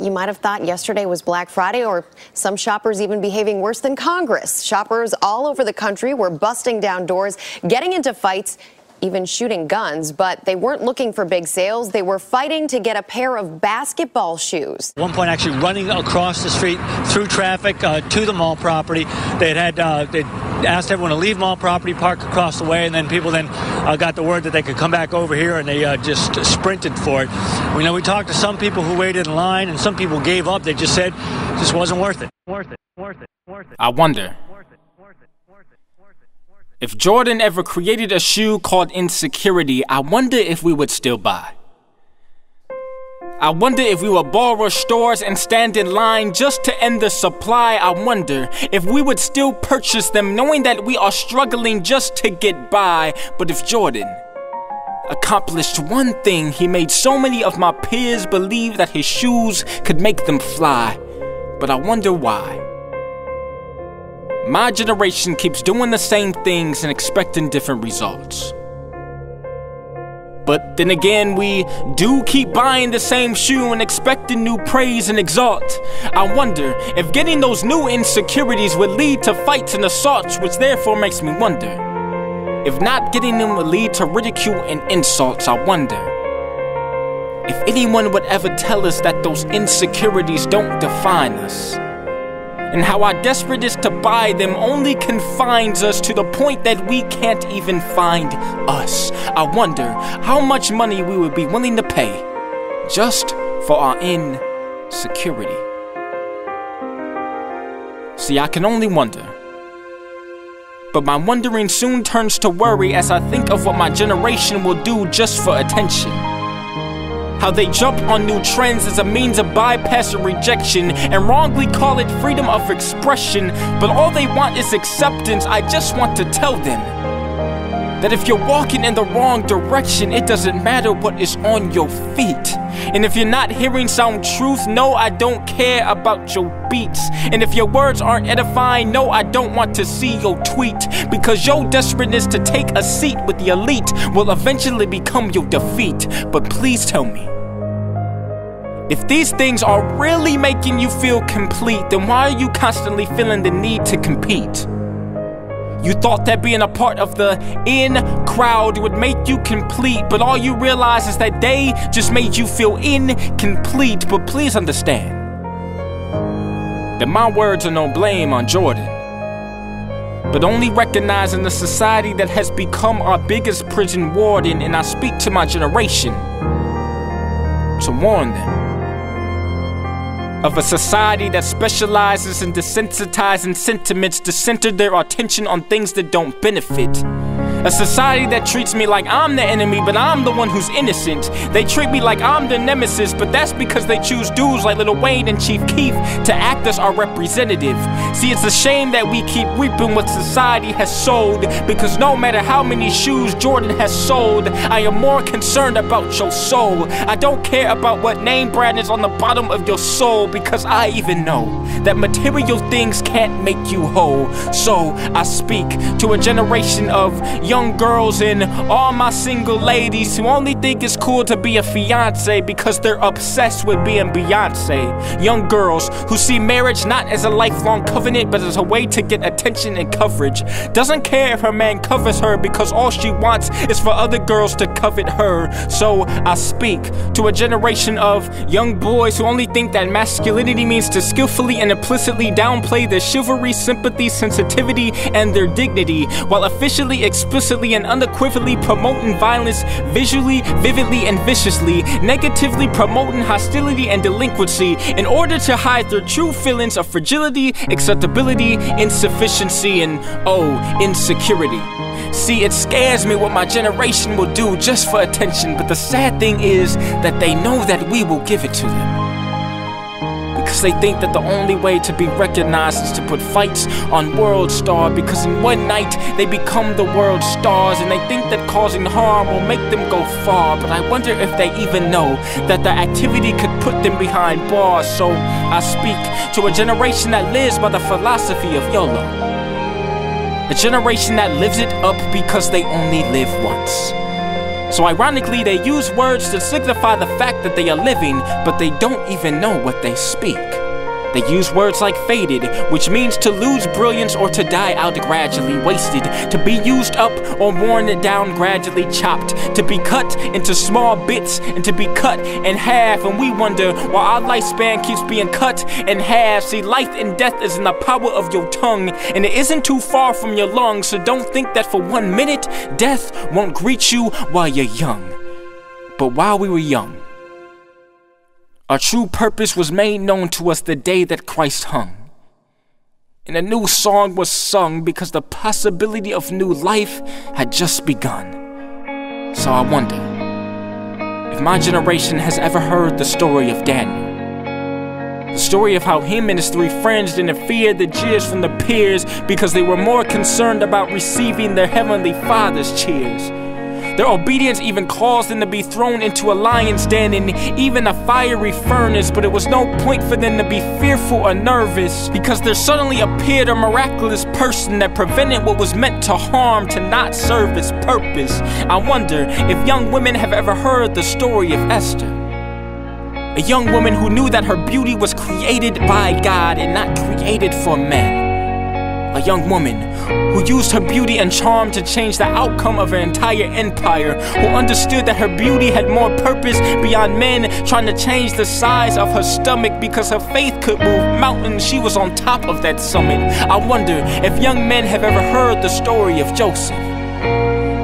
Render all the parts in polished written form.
You might have thought yesterday was Black Friday, or some shoppers even behaving worse than Congress. Shoppers all over the country were busting down doors, getting into fights, even shooting guns, but they weren't looking for big sales. They were fighting to get a pair of basketball shoes. At one point, actually running across the street through traffic to the mall property. They'd asked everyone to leave mall property, park across the way, and then people got the word that they could come back over here, and they just sprinted for it. We talked to some people who waited in line, and some people gave up. They just said it just wasn't worth it. I wonder if Jordan ever created a shoe called insecurity. I wonder if we would still buy. I wonder if we would borrow stores and stand in line just to end the supply. I wonder if we would still purchase them knowing that we are struggling just to get by. But if Jordan accomplished one thing, he made so many of my peers believe that his shoes could make them fly. But I wonder why. My generation keeps doing the same things and expecting different results. But then again, we do keep buying the same shoe and expecting new praise and exalt. I wonder if getting those new insecurities would lead to fights and assaults, which therefore makes me wonder if not getting them would lead to ridicule and insults. I wonder if anyone would ever tell us that those insecurities don't define us, and how our desperately to buy them only confines us to the point that we can't even find us. I wonder how much money we would be willing to pay just for our insecurity. See, I can only wonder. But my wondering soon turns to worry as I think of what my generation will do just for attention. How they jump on new trends as a means of bypassing rejection and wrongly call it freedom of expression, but all they want is acceptance. I just want to tell them that if you're walking in the wrong direction, it doesn't matter what is on your feet. And if you're not hearing sound truth, no, I don't care about your beats. And if your words aren't edifying, no, I don't want to see your tweet. Because your desperateness to take a seat with the elite will eventually become your defeat. But please tell me, if these things are really making you feel complete, then why are you constantly feeling the need to compete? You thought that being a part of the in crowd would make you complete, but all you realize is that they just made you feel incomplete. But please understand that my words are no blame on Jordan, but only recognizing the society that has become our biggest prison warden. And I speak to my generation to warn them of a society that specializes in desensitizing sentiments to center their attention on things that don't benefit. A society that treats me like I'm the enemy, but I'm the one who's innocent. They treat me like I'm the nemesis, but that's because they choose dudes like Lil Wayne and Chief Keef to act as our representative. See, it's a shame that we keep reaping what society has sold, because no matter how many shoes Jordan has sold, I am more concerned about your soul. I don't care about what name brand is on the bottom of your soul, because I even know that material things can't make you whole. So I speak to a generation of young girls and all my single ladies who only think it's cool to be a fiance because they're obsessed with being Beyonce. Young girls who see marriage not as a lifelong covenant, but as a way to get attention and coverage. Doesn't care if her man covers her, because all she wants is for other girls to covet her. So I speak to a generation of young boys who only think that masculinity means to skillfully and implicitly downplay their chivalry, sympathy, sensitivity, and their dignity, while officially, explicitly, and unequivocally promoting violence visually, vividly, and viciously, negatively promoting hostility and delinquency in order to hide their true feelings of fragility, acceptability, insufficiency, and insecurity. See, it scares me what my generation will do just for attention, but the sad thing is that they know that we will give it to them. Because they think that the only way to be recognized is to put fights on World Star, because in one night they become the world stars, and they think that causing harm will make them go far. But I wonder if they even know that the activity could put them behind bars. So I speak to a generation that lives by the philosophy of YOLO. A generation that lives it up because they only live once. So ironically, they use words to signify the fact that they are living, but they don't even know what they speak. They use words like faded, which means to lose brilliance or to die out gradually, wasted, to be used up or worn down, gradually chopped, to be cut into small bits and to be cut in half. And we wonder why our lifespan keeps being cut in half. See, life and death is in the power of your tongue, and it isn't too far from your lungs. So don't think that for 1 minute, death won't greet you while you're young. But while we were young, our true purpose was made known to us the day that Christ hung. And a new song was sung because the possibility of new life had just begun. So I wonder if my generation has ever heard the story of Daniel. The story of how him and his 3 friends didn't fear the jeers from the peers because they were more concerned about receiving their heavenly Father's cheers. Their obedience even caused them to be thrown into a lion's den and even a fiery furnace, but it was no point for them to be fearful or nervous because there suddenly appeared a miraculous person that prevented what was meant to harm to not serve its purpose. I wonder if young women have ever heard the story of Esther. A young woman who knew that her beauty was created by God and not created for men. A young woman who used her beauty and charm to change the outcome of her entire empire, who understood that her beauty had more purpose beyond men trying to change the size of her stomach because her faith could move mountains. She was on top of that summit. I wonder if young men have ever heard the story of Joseph.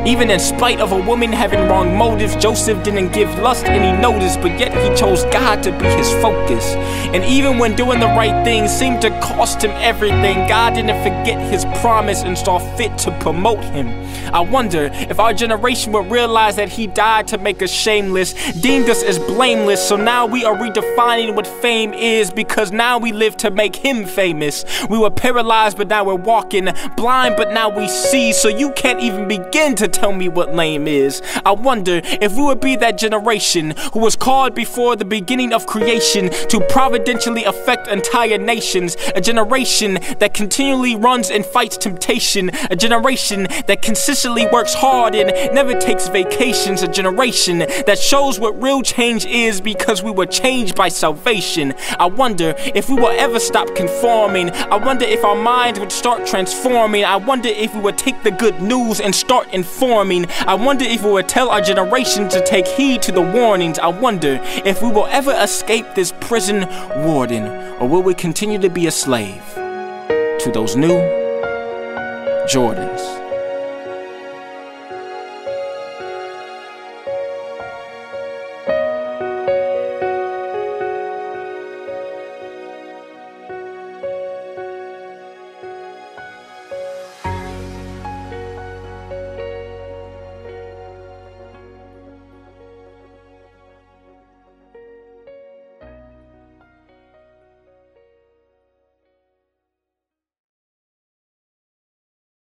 Even in spite of a woman having wrong motives, Joseph didn't give lust any notice, but yet he chose God to be his focus. And even when doing the right thing seemed to cost him everything, God didn't forget his promise and saw fit to promote him. I wonder if our generation would realize that he died to make us shameless, deemed us as blameless, so now we are redefining what fame is because now we live to make him famous. We were paralyzed, but now we're walking, blind, but now we see, so you can't even begin to tell me what lame is. I wonder if we would be that generation who was called before the beginning of creation to providentially affect entire nations, a generation that continually runs and fights temptation, a generation that consistently works hard and never takes vacations, a generation that shows what real change is because we were changed by salvation. I wonder if we will ever stop conforming. I wonder if our minds would start transforming. I wonder if we would take the good news and start informing. I wonder if we would tell our generation to take heed to the warnings. I wonder if we will ever escape this prison warden, or will we continue to be a slave to those new Jordans?